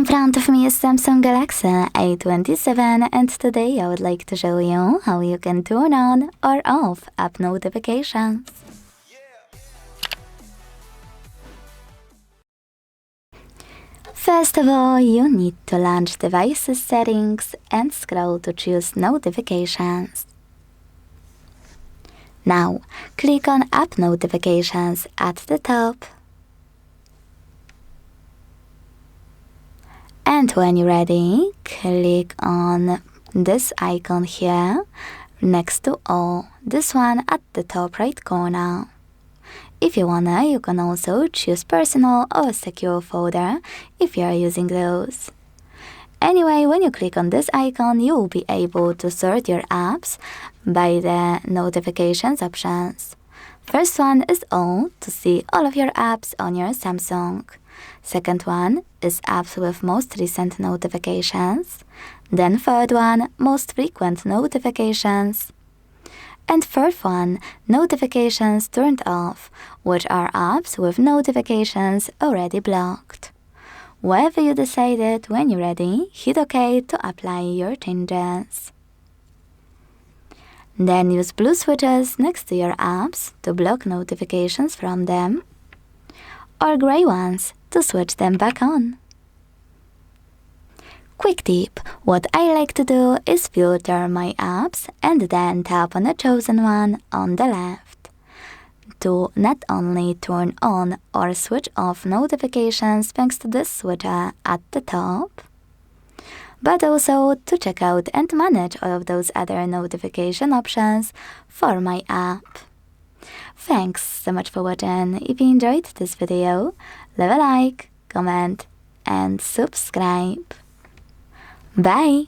In front of me is Samsung Galaxy A27 and today I would like to show you how you can turn on or off app notifications. First of all, you need to launch Devices Settings and scroll to choose Notifications. Now, click on App Notifications at the top. And when you're ready, click on this icon here, next to All, this one at the top right corner. If you wanna, you can also choose Personal or Secure folder if you are using those. Anyway, when you click on this icon, you will be able to sort your apps by the notifications options. First one is All, to see all of your apps on your Samsung. Second one is Apps with most recent notifications. Then third one, Most frequent notifications. And fourth one, Notifications turned off, which are apps with notifications already blocked. Whatever you decided, when you're ready, hit OK to apply your changes. Then use blue switches next to your apps to block notifications from them, or gray ones to switch them back on. Quick tip, what I like to do is filter my apps and then tap on the chosen one on the left to not only turn on or switch off notifications thanks to this switcher at the top, but also to check out and manage all of those other notification options for my app. Thanks so much for watching. If you enjoyed this video, leave a like, comment and subscribe. Bye!